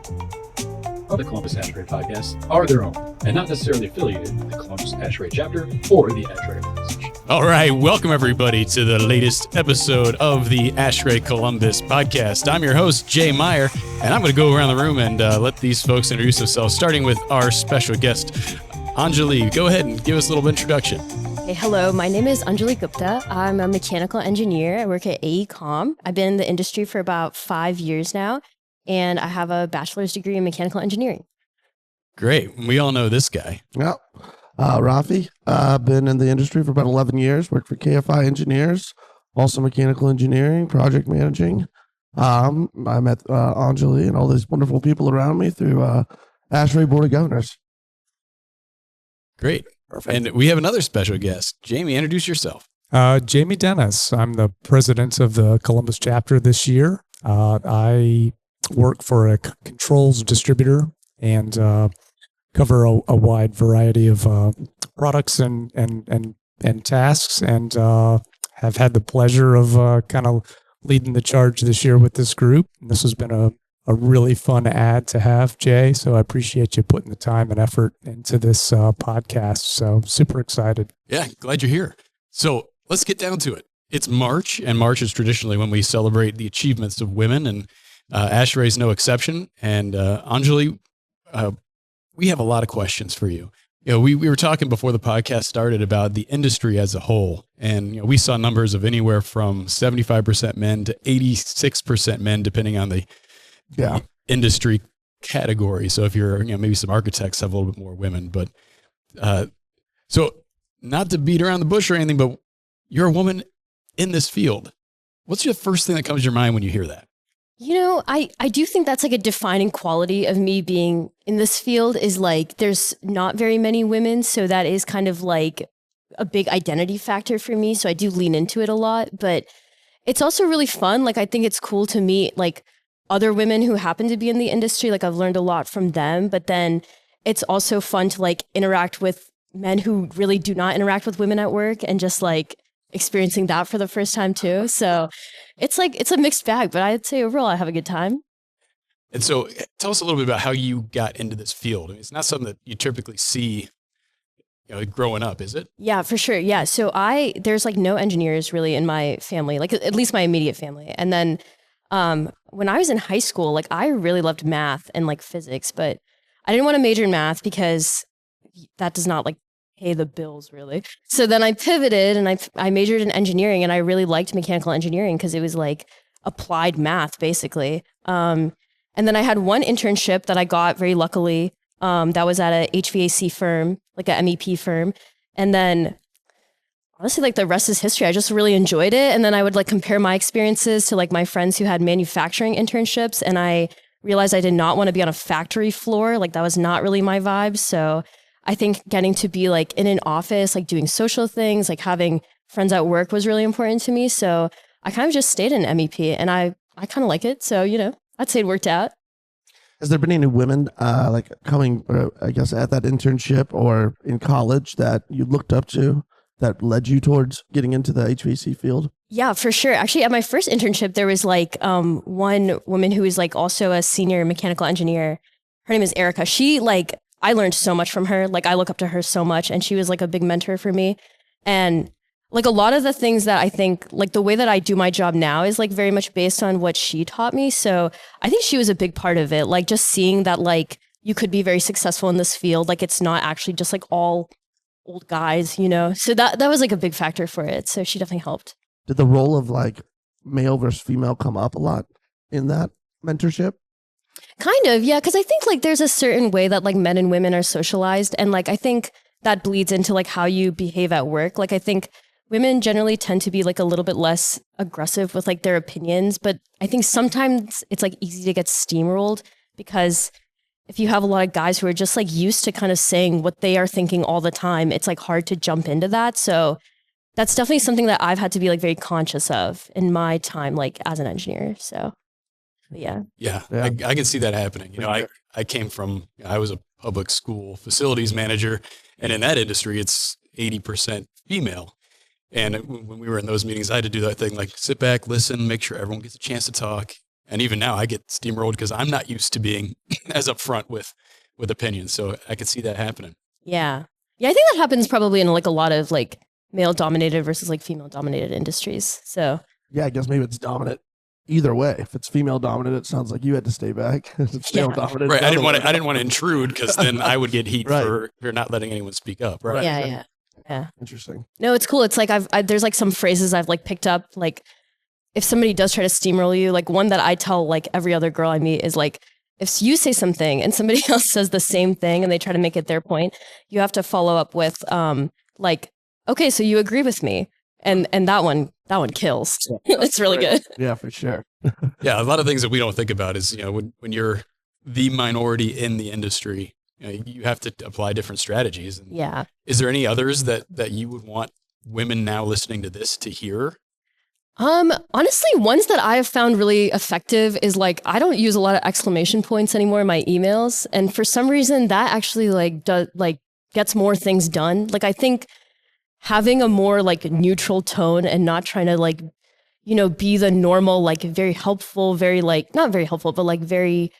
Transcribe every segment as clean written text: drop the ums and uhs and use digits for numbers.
of the Columbus ASHRAE Podcasts are their own and not necessarily affiliated with the Columbus ASHRAE chapter or the ASHRAE organization. All right, welcome everybody to the latest episode of the ASHRAE Columbus Podcast. I'm your host, Jay Meyer, and I'm going to go around the room and let these folks introduce themselves, starting with our special guest, Anjali. Go ahead and give us a little introduction. Hey, hello, my name is Anjali Gupta. I'm a mechanical engineer. I work at AECom. I've been in the industry for about 5 years now, and I have a bachelor's degree in mechanical engineering. Great. We all know this guy. Yep. Rafi, I've been in the industry for about 11 years, worked for KFI Engineers, also mechanical engineering, project managing. I met Anjali and all these wonderful people around me through ASHRAE Board of Governors. Great. Perfect. And we have another special guest. Jamie, introduce yourself. Jamie Dennis. I'm the president of the Columbus chapter this year. I work for a controls distributor and cover a wide variety of products and tasks, and have had the pleasure of kind of leading the charge this year with this group. And this has been a really fun ad to have, Jay. So I appreciate you putting the time and effort into this podcast. So super excited. Yeah, glad you're here. So let's get down to it. It's March, and March is traditionally when we celebrate the achievements of women, and ASHRAE is no exception. And Anjali, we have a lot of questions for you. You know, we were talking before the podcast started about the industry as a whole, and you know, we saw numbers of anywhere from 75% men to 86% men, depending on the industry category. So if you're, maybe some architects have a little bit more women, but so not to beat around the bush or anything, but you're a woman in this field. What's the first thing that comes to your mind when you hear that? I do think that's like a defining quality of me being in this field is like, there's not very many women. So that is kind of like a big identity factor for me. So I do lean into it a lot, but it's also really fun. Like, I think it's cool to meet like other women who happen to be in the industry. Like, I've learned a lot from them, but then it's also fun to like interact with men who really do not interact with women at work, and just like experiencing that for the first time too. So it's like, it's a mixed bag, but I'd say overall I have a good time. And so tell us a little bit about how you got into this field. I mean, it's not something that you typically see, growing up, is it? Yeah, for sure. Yeah. So there's like no engineers really in my family, like at least my immediate family. And then when I was in high school, like I really loved math and like physics, but I didn't want to major in math because that does not like pay the bills really. So then I pivoted and I majored in engineering, and I really liked mechanical engineering because it was like applied math basically. And then I had one internship that I got very luckily. That was at a HVAC firm, like a MEP firm. And then honestly, like the rest is history. I just really enjoyed it. And then I would like compare my experiences to like my friends who had manufacturing internships. And I realized I did not want to be on a factory floor. Like that was not really my vibe. So I think getting to be like in an office, like doing social things, like having friends at work was really important to me. So I kind of just stayed in MEP, and I kind of like it. So, I'd say it worked out. Has there been any women like coming, I guess, at that internship or in college that you looked up to that led you towards getting into the HVAC field? Yeah, for sure. Actually, at my first internship, there was like one woman who was like also a senior mechanical engineer. Her name is Erica. I learned so much from her. Like I look up to her so much, and she was like a big mentor for me. And like a lot of the things that I think, like the way that I do my job now is like very much based on what she taught me. So I think she was a big part of it. Like just seeing that like you could be very successful in this field. Like it's not actually just like all old guys, So that was like a big factor for it. So she definitely helped. Did the role of like male versus female come up a lot in that mentorship? Kind of, yeah, because I think like there's a certain way that like men and women are socialized, and like I think that bleeds into like how you behave at work. Like I think women generally tend to be like a little bit less aggressive with like their opinions, but I think sometimes it's like easy to get steamrolled because if you have a lot of guys who are just like used to kind of saying what they are thinking all the time, it's like hard to jump into that. So that's definitely something that I've had to be like very conscious of in my time like as an engineer. So yeah. I can see that happening. I came from, I was a public school facilities manager, and in that industry, it's 80% female. And when we were in those meetings, I had to do that thing, like sit back, listen, make sure everyone gets a chance to talk. And even now I get steamrolled because I'm not used to being as upfront with opinions. So I could see that happening. Yeah. Yeah, I think that happens probably in like a lot of like male dominated versus like female dominated industries. So Yeah, I guess maybe it's dominant either way. If it's female dominant, it sounds like you had to stay back. If it's male dominant, Right. I it's didn't want to intrude because then I would get heat Right. for not letting anyone speak up. Right. yeah. Interesting. No, it's cool. It's like there's like some phrases I've like picked up. Like if somebody does try to steamroll you, like one that I tell like every other girl I meet is like, if you say something and somebody else says the same thing and they try to make it their point, you have to follow up with like, okay, so you agree with me. And that one kills. It's really good. Yeah, for sure. Yeah. A lot of things that we don't think about is, when you're the minority in the industry, you have to apply different strategies. And Yeah. is there any others that you would want women now listening to this to hear? Honestly, ones that I have found really effective is like, I don't use a lot of exclamation points anymore in my emails. And for some reason that actually gets more things done. Like I think having a more like neutral tone and not trying to like, be the normal, like very helpful, very like, not very helpful, but like very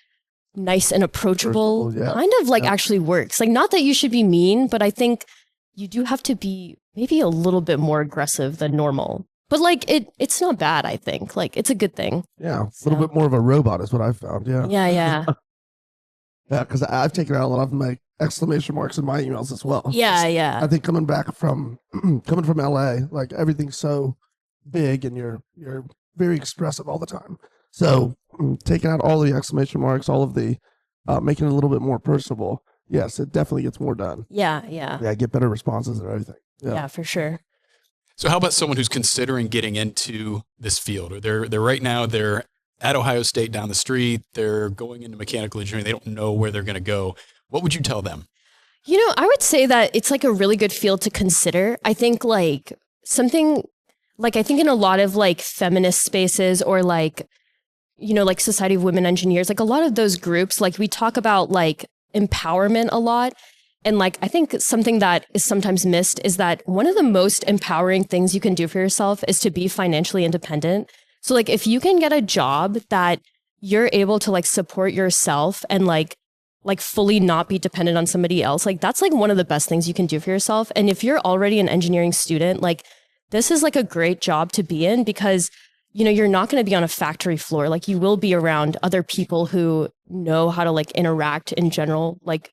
nice and approachable kind of like actually works. Like not that you should be mean, but I think you do have to be maybe a little bit more aggressive than normal. But like it's not bad, I think. Like it's a good thing. Yeah, a little bit more of a robot is what I've found. Yeah. Yeah. Yeah, because I've taken out a lot of my exclamation marks in my emails as well. Yeah. I think coming from LA, like everything's so big and you're very expressive all the time. So taking out all the exclamation marks, all of the making it a little bit more personable. Yes, it definitely gets more done. Yeah. Yeah, get better responses and everything. Yeah, for sure. So how about someone who's considering getting into this field, or they're right now, they're at Ohio State down the street, they're going into mechanical engineering, they don't know where they're going to go. What would you tell them? I would say that it's like a really good field to consider. I think like something like, I think in a lot of like feminist spaces or like, like Society of Women Engineers, like a lot of those groups, like we talk about like empowerment a lot. And like, I think something that is sometimes missed is that one of the most empowering things you can do for yourself is to be financially independent. So like, if you can get a job that you're able to like support yourself and like fully not be dependent on somebody else, like that's like one of the best things you can do for yourself. And if you're already an engineering student, like this is like a great job to be in because, you're not going to be on a factory floor. Like you will be around other people who know how to like interact in general, like,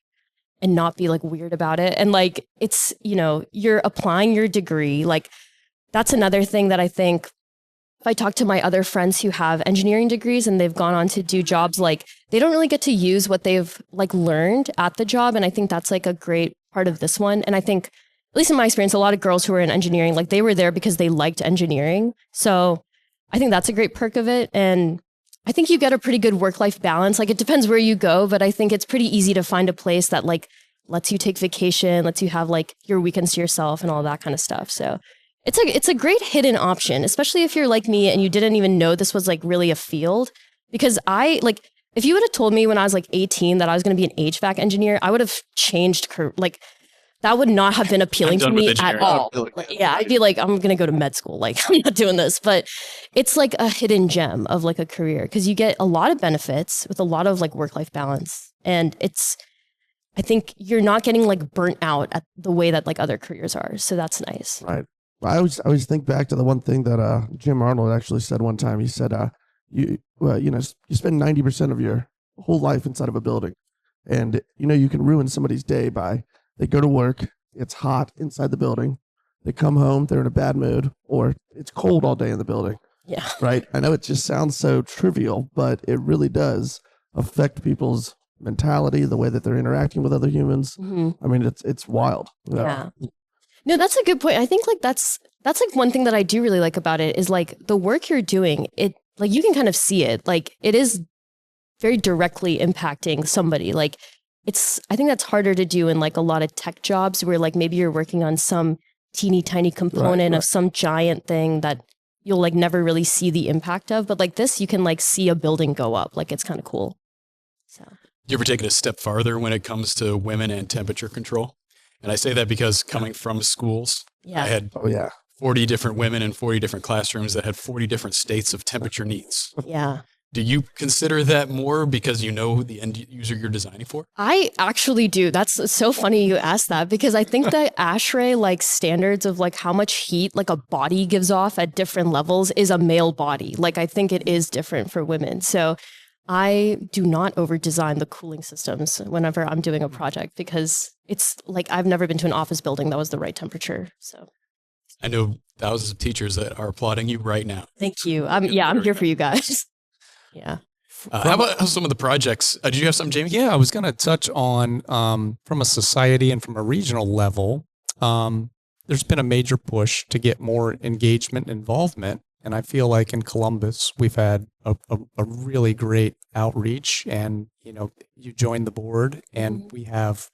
and not be like weird about it. And like, it's, you're applying your degree. Like that's another thing that I think if I talk to my other friends who have engineering degrees and they've gone on to do jobs, like they don't really get to use what they've like learned at the job. And I think that's like a great part of this one. And I think, at least in my experience, a lot of girls who are in engineering, like they were there because they liked engineering. So I think that's a great perk of it. And I think you get a pretty good work-life balance. Like it depends where you go, but I think it's pretty easy to find a place that like lets you take vacation, lets you have like your weekends to yourself and all that kind of stuff. So it's a great hidden option, especially if you're like me and you didn't even know this was like really a field. Because if you would have told me when I was like 18 that I was going to be an HVAC engineer, I would have changed like that would not have been appealing to me at all. I'd be like, I'm going to go to med school. Like, I'm not doing this. But it's like a hidden gem of like a career because you get a lot of benefits with a lot of like work-life balance. And I think you're not getting like burnt out at the way that like other careers are. So that's nice. Right. I always think back to the one thing that Jim Arnold actually said one time. He said, you spend 90% of your whole life inside of a building. And, you can ruin somebody's day by they go to work, it's hot inside the building. They come home, they're in a bad mood, or it's cold all day in the building. Yeah. Right? I know it just sounds so trivial, but it really does affect people's mentality, the way that they're interacting with other humans. Mm-hmm. I mean, it's wild. Yeah. No, that's a good point. I think like that's like one thing that I do really like about it is like the work you're doing, it like you can kind of see it. Like it is very directly impacting somebody. Like I think that's harder to do in like a lot of tech jobs where like maybe you're working on some teeny tiny component of some giant thing that you'll like never really see the impact of. But like this, you can like see a building go up. Like it's kind of cool. So. You ever take it a step farther when it comes to women and temperature control? And I say that because coming from schools, I had 40 different women in 40 different classrooms that had 40 different states of temperature needs. Yeah. Do you consider that more because you know who the end user you're designing for? I actually do. That's so funny you asked that because I think the ASHRAE like standards of like how much heat like a body gives off at different levels is a male body. Like I think it is different for women. So I do not over design the cooling systems whenever I'm doing a project because it's like I've never been to an office building that was the right temperature. So I know thousands of teachers that are applauding you right now. thank you. I'm here for you guys. Yeah. How about some of the projects? Did you have something, Jamie? Yeah, I was going to touch on from a society and from a regional level. There's been a major push to get more engagement and involvement. And I feel like in Columbus, we've had a really great outreach. And, you joined the board, and we have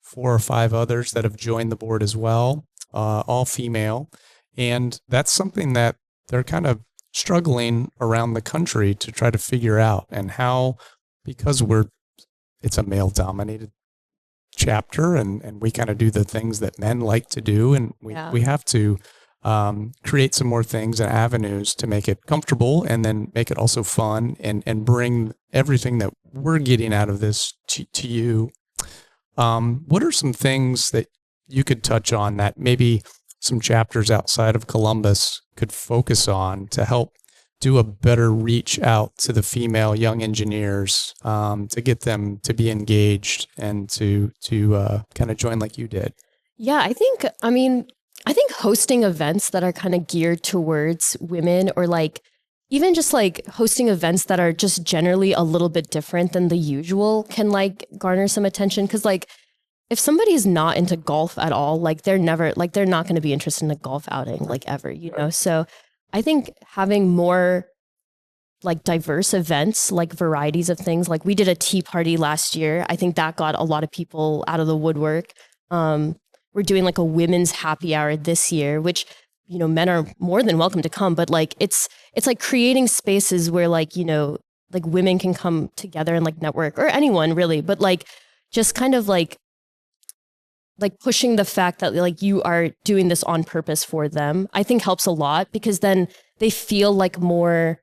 4 or 5 others that have joined the board as well, all female. And that's something that they're kind of struggling around the country to try to figure out, and how, because it's a male dominated chapter and we kind of do the things that men like to do. And we have to create some more things and avenues to make it comfortable and then make it also fun and bring everything that we're getting out of this to you. What are some things that you could touch on that maybe some chapters outside of Columbus could focus on to help do a better reach out to the female young engineers, to get them to be engaged and to kind of join like you did? Yeah, I think hosting events that are kind of geared towards women, or like even just like hosting events that are just generally a little bit different than the usual, can like garner some attention. Cause like if somebody is not into golf at all, like they're not going to be interested in a golf outing, like ever, So I think having more like diverse events, like varieties of things, like we did a tea party last year. I think that got a lot of people out of the woodwork. We're doing like a women's happy hour this year, which, men are more than welcome to come, but like, it's like creating spaces where like, like women can come together and like network, or anyone really, but like, just kind of like pushing the fact that like you are doing this on purpose for them, I think helps a lot, because then they feel like more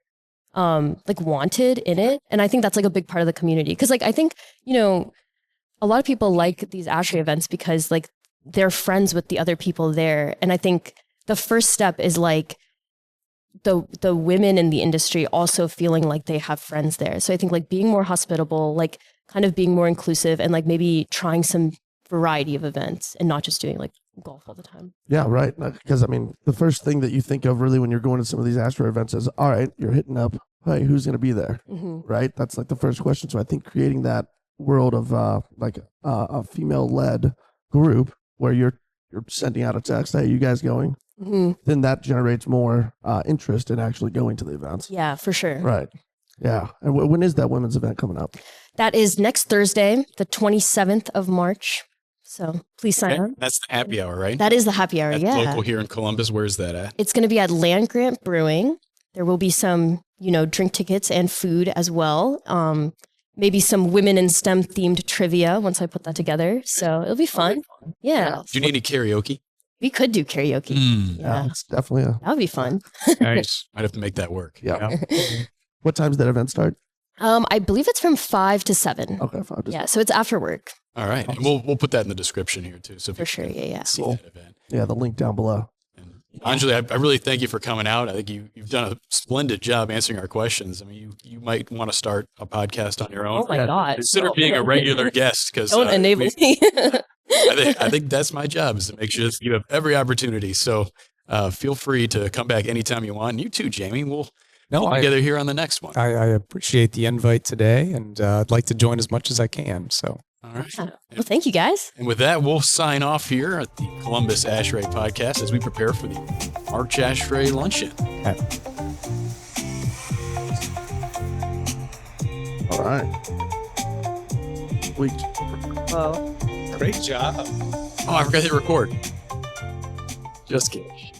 like wanted in it. And I think that's like a big part of the community. Cause like, I think, a lot of people like these ASHRAE events because like they're friends with the other people there. And I think the first step is like the women in the industry also feeling like they have friends there. So I think like being more hospitable, like kind of being more inclusive, and like maybe trying some variety of events and not just doing like golf all the time. Yeah, right. Because the first thing that you think of really when you're going to some of these ASHRAE events is, all right, you're hitting up, hey, who's going to be there? Right? That's like the first question. So I think creating that world of like a female-led group where you're sending out a text, hey, you guys going? Then that generates more interest in actually going to the events. Yeah, for sure. Right. Yeah. And when is that women's event coming up? That is next Thursday, the 27th of March. So please sign up. That's the happy hour, right? That is the happy hour, That's yeah. local here in Columbus. Where's that at? It's going to be at Land Grant Brewing. There will be some, drink tickets and food as well. Maybe some women in STEM themed trivia once I put that together. So it'll be fun. Yeah. Do you need any karaoke? We could do karaoke. Yeah, it's definitely That would be fun. Nice. Might have to make that work. Yeah. What time's that event start? I believe it's from 5 to 7. Okay, 5 to 7. Yeah, so it's after work. All right. And we'll put that in the description here too. So For sure, yeah. see Cool. that event. Yeah, the link down below. Anjali, I really thank you for coming out. I think you've done a splendid job answering our questions. I mean, you might want to start a podcast on your own. Oh my God. Consider being a regular guest, because Don't enable me. I think that's my job, is to make sure that you have every opportunity. So feel free to come back anytime you want. And you too, Jamie. We'll get together here on the next one. I appreciate the invite today, and I'd like to join as much as I can. So. All right. Yeah. Well, thank you guys. And with that, we'll sign off here at the Columbus ASHRAE Podcast as we prepare for the March ASHRAE Luncheon. Okay. All right. Sweet. Whoa. Great job. Oh, I forgot to hit record. Just kidding.